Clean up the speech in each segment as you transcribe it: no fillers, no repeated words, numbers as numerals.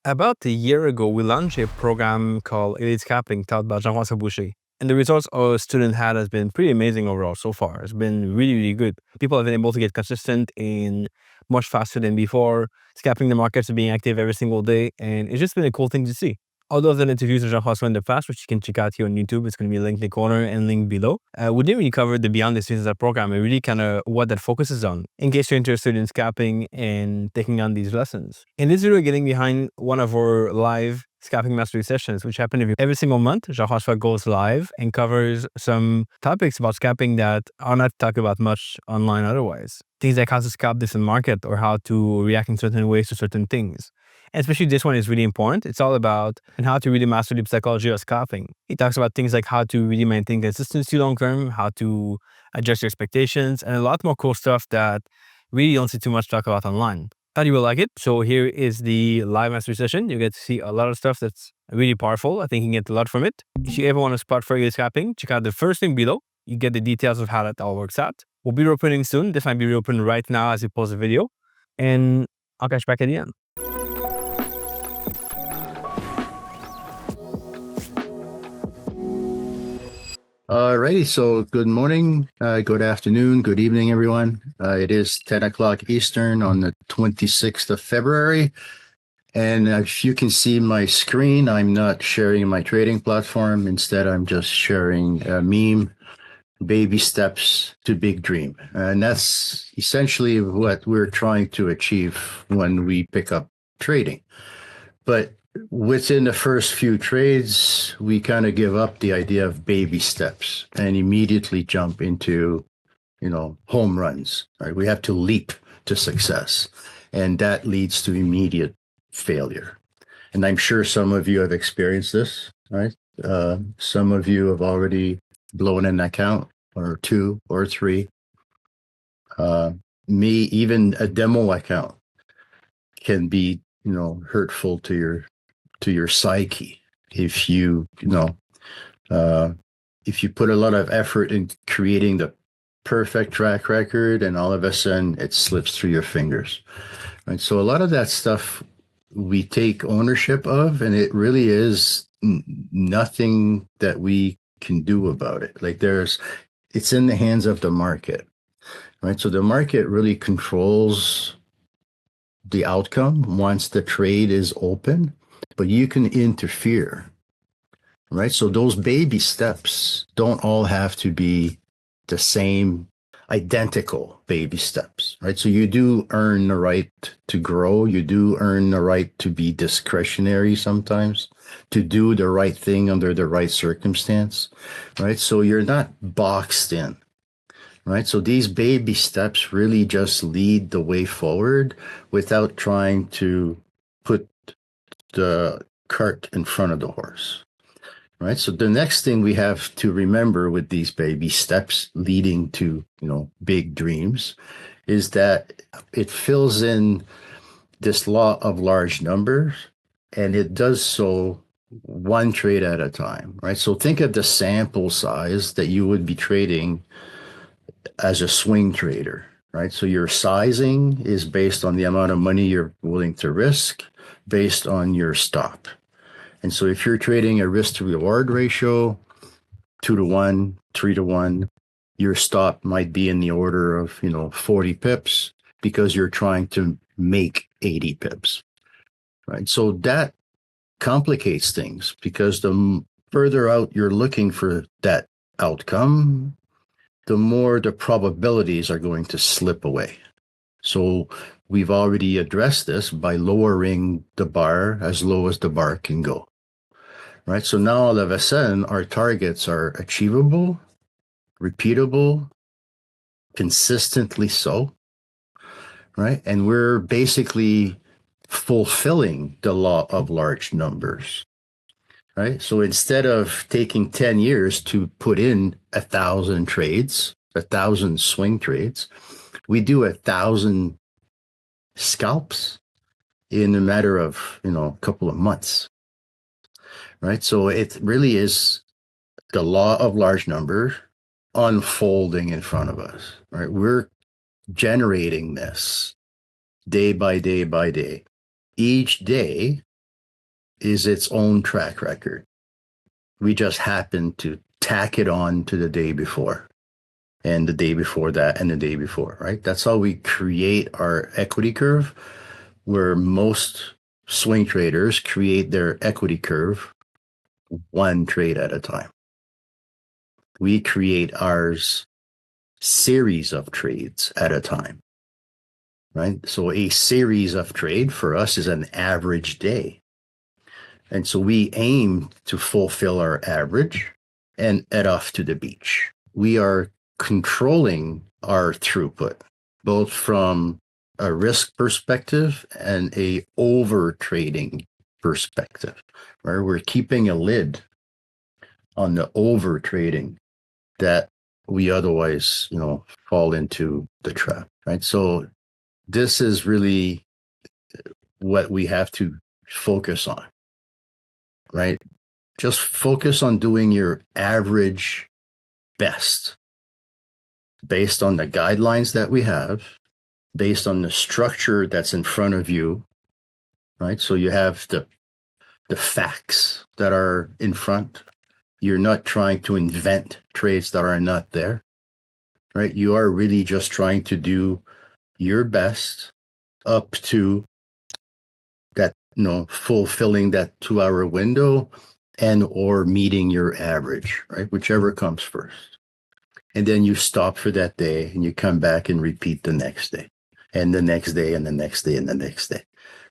About a year ago, we launched a program called Elite Scalping taught by Jean François Boucher. And the results our student had has been pretty amazing overall so far. It's been really, really good. People have been able to get consistent in much faster than before, scalping the markets and being active every single day. And it's just been a cool thing to see. All those other interviews with Jean François in the past, which you can check out here on YouTube, it's going to be linked in the corner and linked below. We didn't really cover the beyond the scenes of that program and really kind of what that focuses on, in case you're interested in scalping and taking on these lessons. In this video, we're getting behind one of our live Scalping Mastery Sessions, which happen every single month. Jean François goes live and covers some topics about scalping that are not talked about much online otherwise. Things like how to scalp this in market or how to react in certain ways to certain things. And especially this one is really important. It's all about and how to really master the psychology of scalping. He talks about things like how to really maintain consistency long term, how to adjust your expectations, and a lot more cool stuff that really don't see too much talk about online. Thought you will like it. So here is the live mastery session. You get to see a lot of stuff that's really powerful. I think you can get a lot from it. If you ever want to spot for your scalping, check out the first link below. You get the details of how that all works out. We'll be reopening soon. This might be reopened right now as we post the video. And I'll catch you back at the end. Alrighty, so good morning, good afternoon, good evening, everyone. It is 10 o'clock Eastern on the 26th of February. And if you can see my screen, I'm not sharing my trading platform. Instead, I'm just sharing a meme, baby steps to big dream. And that's essentially what we're trying to achieve when we pick up trading. But within the first few trades, we kind of give up the idea of baby steps and immediately jump into, home runs, right? We have to leap to success, and that leads to immediate failure. And I'm sure some of you have experienced this, right? Some of you have already blown an account or two or three. Even a demo account can be, hurtful to your psyche if you put a lot of effort in creating the perfect track record and all of a sudden it slips through your fingers, right? So a lot of that stuff we take ownership of, and it really is nothing that we can do about it. Like it's in the hands of the market, right? So the market really controls the outcome once the trade is open, but you can interfere, right? So those baby steps don't all have to be the same identical baby steps, right? So you do earn the right to grow. You do earn the right to be discretionary sometimes, to do the right thing under the right circumstance, right? So you're not boxed in, right? So these baby steps really just lead the way forward without trying to put the cart in front of the horse, right? So the next thing we have to remember with these baby steps leading to, big dreams is that it fills in this law of large numbers, and it does so one trade at a time, right? So think of the sample size that you would be trading as a swing trader, right? So your sizing is based on the amount of money you're willing to risk based on your stop. And so if you're trading a risk to reward ratio, 2-to-1, 3-to-1, your stop might be in the order of, 40 pips because you're trying to make 80 pips, right? So that complicates things because the further out you're looking for that outcome, the more the probabilities are going to slip away. So we've already addressed this by lowering the bar as low as the bar can go, right? So now all of a sudden our targets are achievable, repeatable, consistently so, right? And we're basically fulfilling the law of large numbers, right? So instead of taking 10 years to put in 1,000 trades, 1,000 swing trades, we do 1,000 scalps in a matter of, a couple of months, right? So it really is the law of large numbers unfolding in front of us, right? We're generating this day by day by day. Each day is its own track record. We just happen to tack it on to the day before and the day before that and the day before, right? That's how we create our equity curve, where most swing traders create their equity curve one trade at a time. We create ours series of trades at a time, right? So a series of trade for us is an average day. And so we aim to fulfill our average and head off to the beach. We are controlling our throughput, both from a risk perspective and a over trading perspective, where we're keeping a lid on the over trading that we otherwise, fall into the trap, right? So this is really what we have to focus on, right? Just focus on doing your average best based on the guidelines that we have, based on the structure that's in front of you, right? So you have the facts that are in front. You're not trying to invent trades that are not there, right? You are really just trying to do your best up to that, fulfilling that 2 hour window and or meeting your average, right? Whichever comes first. And then you stop for that day and you come back and repeat the next day and the next day and the next day and the next day,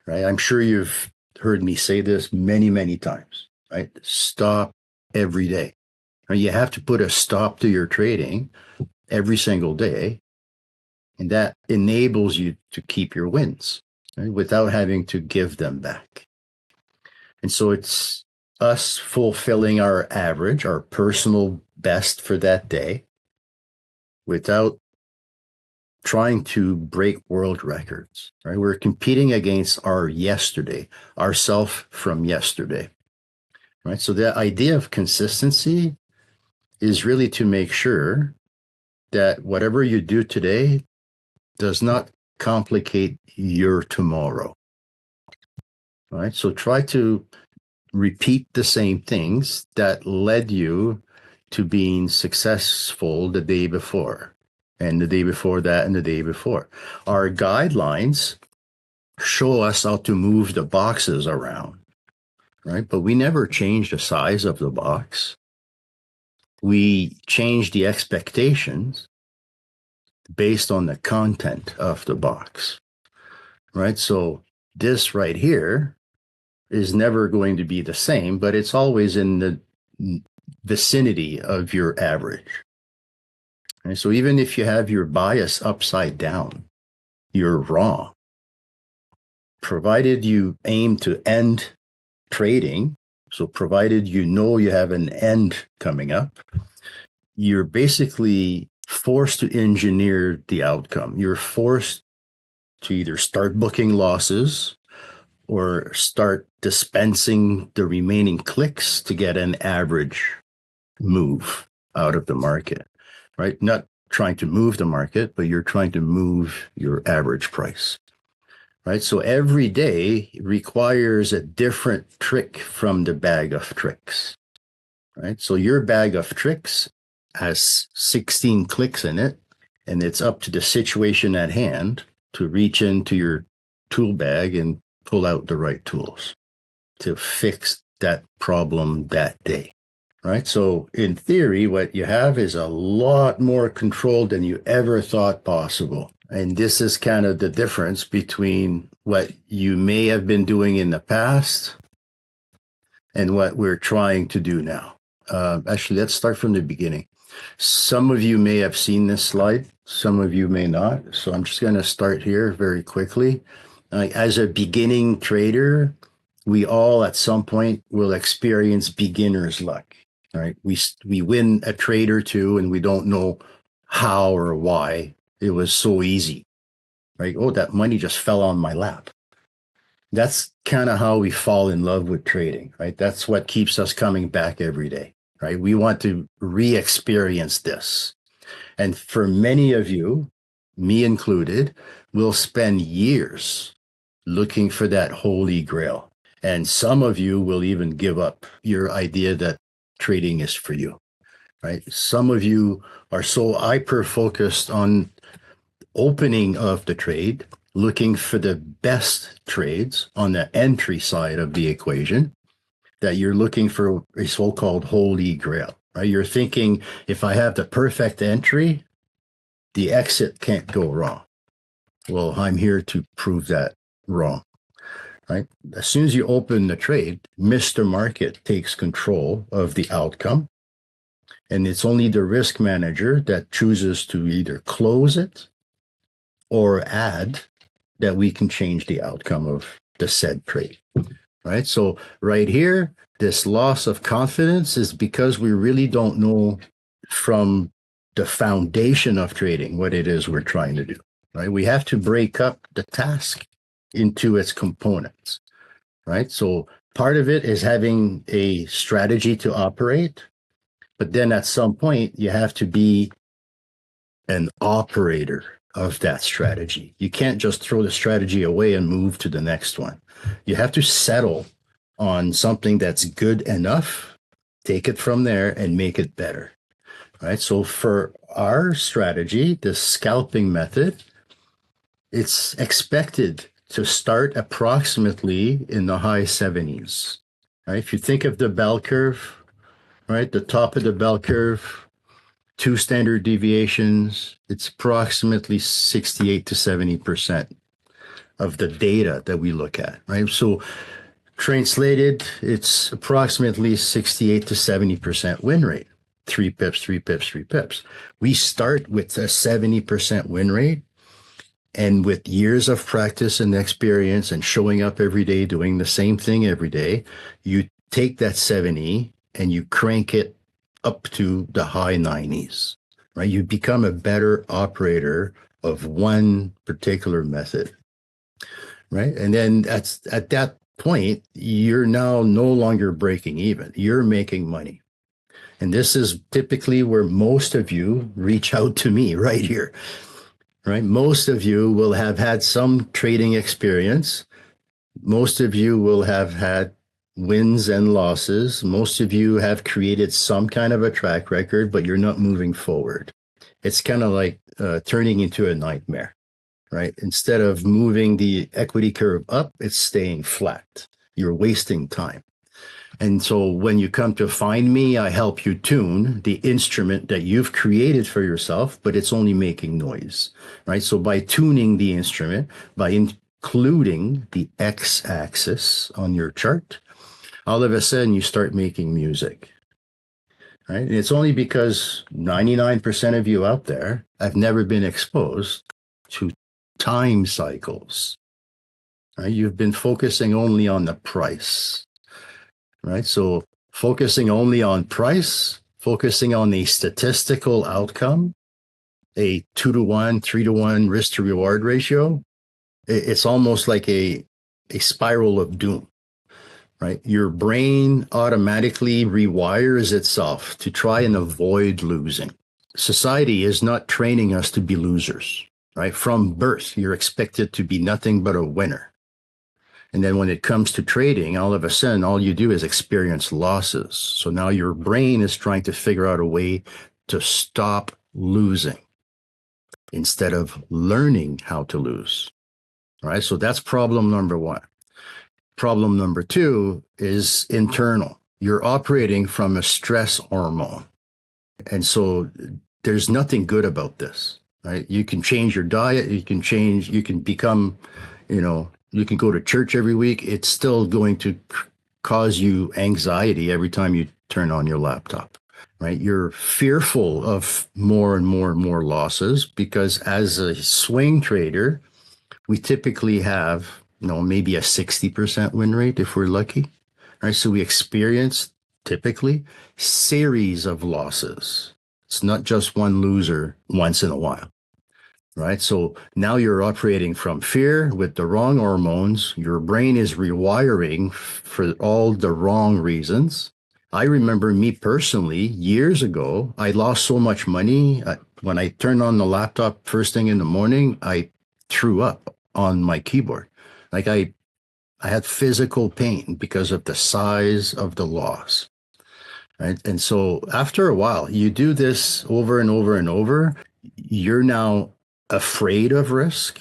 right? I'm sure you've heard me say this many, many times, right? Stop every day. Right? You have to put a stop to your trading every single day. And that enables you to keep your wins, right? Without having to give them back. And so it's us fulfilling our average, our personal best for that day, without trying to break world records, right? We're competing against our yesterday, ourself from yesterday, right? So the idea of consistency is really to make sure that whatever you do today does not complicate your tomorrow, right? So try to repeat the same things that led you to being successful the day before and the day before that and the day before. Our guidelines show us how to move the boxes around, right? But we never change the size of the box. We change the expectations based on the content of the box, right? So this right here is never going to be the same, but it's always in the vicinity of your average. And so even if you have your bias upside down, you're wrong. Provided you aim to end trading, so provided you know you have an end coming up, you're basically forced to engineer the outcome. You're forced to either start booking losses or start dispensing the remaining clicks to get an average move out of the market, right? Not trying to move the market, but you're trying to move your average price, right? So every day requires a different trick from the bag of tricks, right? So your bag of tricks has 16 clicks in it, and it's up to the situation at hand to reach into your tool bag and pull out the right tools to fix that problem that day, right? So in theory, what you have is a lot more control than you ever thought possible. And this is kind of the difference between what you may have been doing in the past and what we're trying to do now. Actually, let's start from the beginning. Some of you may have seen this slide, some of you may not. So I'm just going to start here very quickly. As a beginning trader, we all at some point will experience beginner's luck, right? We win a trade or two and we don't know how or why. It was so easy, right? Oh, that money just fell on my lap. That's kind of how we fall in love with trading, right? That's what keeps us coming back every day, right? We want to re-experience this. And for many of you, me included, will spend years looking for that holy grail. And some of you will even give up your idea that trading is for you, right? Some of you are so hyper focused on opening of the trade, looking for the best trades on the entry side of the equation, that you're looking for a so-called holy grail, right? You're thinking, if I have the perfect entry, the exit can't go wrong. Well, I'm here to prove that wrong, right? As soon as you open the trade, Mr. Market takes control of the outcome. And it's only the risk manager that chooses to either close it or add that we can change the outcome of the said trade, right? So right here, this loss of confidence is because we really don't know from the foundation of trading what it is we're trying to do, right? We have to break up the task into its components, right? So part of it is having a strategy to operate, but then at some point you have to be an operator of that strategy. You can't just throw the strategy away and move to the next one. You have to settle on something that's good enough, take it from there and make it better, right? So for our strategy, the scalping method, it's expected to start approximately in the high 70s, right? If you think of the bell curve, right, the top of the bell curve, 2 standard deviations, it's approximately 68 to 70% of the data that we look at, right? So translated, it's approximately 68 to 70% win rate. 3 pips, 3 pips, 3 pips. We start with a 70% win rate. And with years of practice and experience and showing up every day, doing the same thing every day, you take that 70 and you crank it up to the high 90s, right? You become a better operator of one particular method, right? And then at that point, you're now no longer breaking even. You're making money. And this is typically where most of you reach out to me right here, right? Most of you will have had some trading experience. Most of you will have had wins and losses. Most of you have created some kind of a track record, but you're not moving forward. It's kind of like turning into a nightmare, right? Instead of moving the equity curve up, it's staying flat. You're wasting time. And so when you come to find me, I help you tune the instrument that you've created for yourself, but it's only making noise, right? So by tuning the instrument, by including the x-axis on your chart, all of a sudden you start making music, right? And it's only because 99% of you out there have never been exposed to time cycles, right? You've been focusing only on the price, right? So focusing only on price, focusing on the statistical outcome, a 2-to-1, 3-to-1 risk to reward ratio, it's almost like a spiral of doom, right? Your brain automatically rewires itself to try and avoid losing. Society is not training us to be losers, right? From birth, you're expected to be nothing but a winner. And then when it comes to trading, all of a sudden, all you do is experience losses. So now your brain is trying to figure out a way to stop losing instead of learning how to lose, right? So that's problem number one. Problem number two is internal. You're operating from a stress hormone. And so there's nothing good about this, right? You can change your diet, you can become, you can go to church every week. It's still going to cause you anxiety every time you turn on your laptop, right? You're fearful of more and more and more losses because as a swing trader, we typically have, maybe a 60% win rate if we're lucky, right? So we experience typically series of losses. It's not just one loser once in a while, right? So now you're operating from fear with the wrong hormones. Your brain is rewiring for all the wrong reasons. I remember me personally, years ago, I lost so much money. When I turned on the laptop first thing in the morning, I threw up on my keyboard. Like I I had physical pain because of the size of the loss. Right. And so after a while, you do this over and over and over, you're now afraid of risk.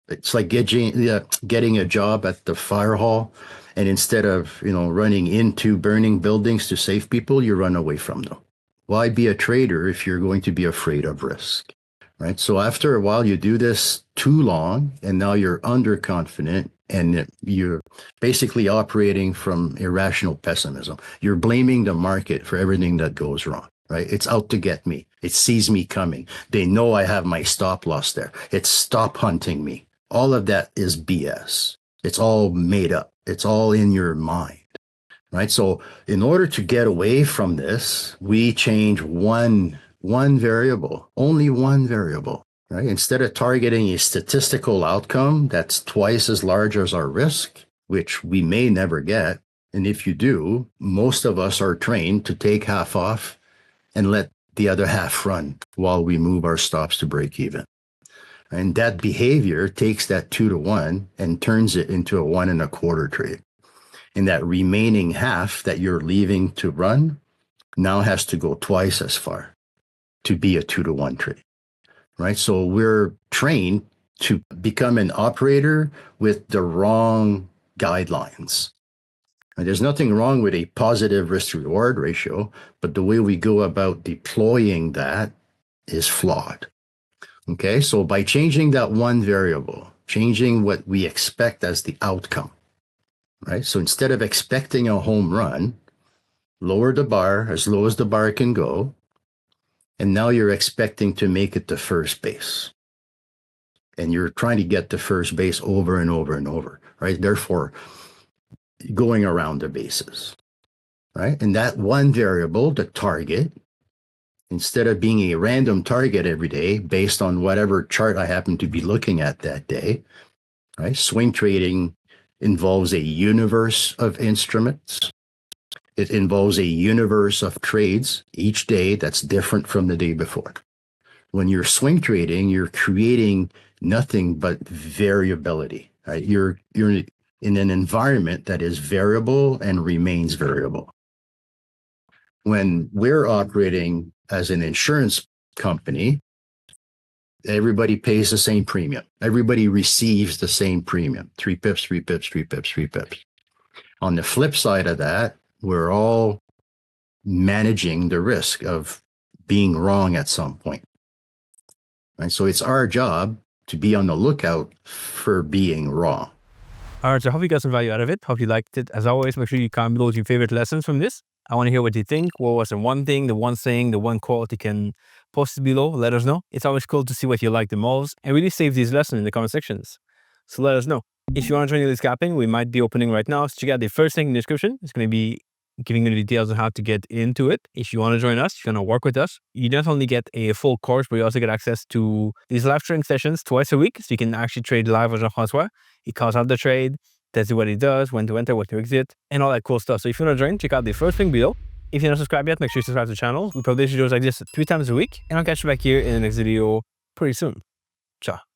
It's like getting a job at the fire hall. And instead of, running into burning buildings to save people, you run away from them. Why be a trader if you're going to be afraid of risk? Right. So after a while, you do this too long, and now you're underconfident, and you're basically operating from irrational pessimism. You're blaming the market for everything that goes wrong. Right. It's out to get me. It sees me coming. They know I have my stop loss there. It's stop hunting me. All of that is BS. It's all made up. It's all in your mind. Right. So in order to get away from this, we change one variable, only one variable, right? Instead of targeting a statistical outcome that's twice as large as our risk, which we may never get. And if you do, most of us are trained to take half off and let the other half run while we move our stops to break even. And that behavior takes that 2-to-1 and turns it into a 1.25 trade. And that remaining half that you're leaving to run now has to go twice as far to be a 2-to-1 trade, right? So we're trained to become an operator with the wrong guidelines. And there's nothing wrong with a positive risk to reward ratio, but the way we go about deploying that is flawed. Okay, so by changing that one variable, changing what we expect as the outcome, right? So instead of expecting a home run, lower the bar as low as the bar can go, and now you're expecting to make it to first base. And you're trying to get to first base over and over and over, right? Therefore, going around the bases, right? And that one variable, the target, instead of being a random target every day based on whatever chart I happen to be looking at that day, right? Swing trading involves a universe of instruments. It involves a universe of trades each day that's different from the day before. When you're swing trading, you're creating nothing but variability, right? You're in an environment that is variable and remains variable. When we're operating as an insurance company, everybody pays the same premium. Everybody receives the same premium, 3 pips, 3 pips, 3 pips, 3 pips. On the flip side of that, we're all managing the risk of being wrong at some point. Right? So it's our job to be on the lookout for being wrong. All right, so I hope you got some value out of it. Hope you liked it. As always, make sure you comment below your favorite lessons from this. I want to hear what you think. What was the one thing, the one saying, the one quote? You can post it below. Let us know. It's always cool to see what you like the most, and really save these lessons in the comment sections. So let us know. If you want to join Elite Scalping, we might be opening right now. So check out the first link in the description. It's going to be giving you the details on how to get into it. If you want to join us, if you want to work with us, you not only get a full course, but you also get access to these live trading sessions twice a week. So you can actually trade live with Jean François. He calls out the trade, tells you what he does, when to enter, what to exit, and all that cool stuff. So if you want to join, check out the first link below. If you're not subscribed yet, make sure you subscribe to the channel. We publish videos like this 3 times a week, and I'll catch you back here in the next video pretty soon. Ciao.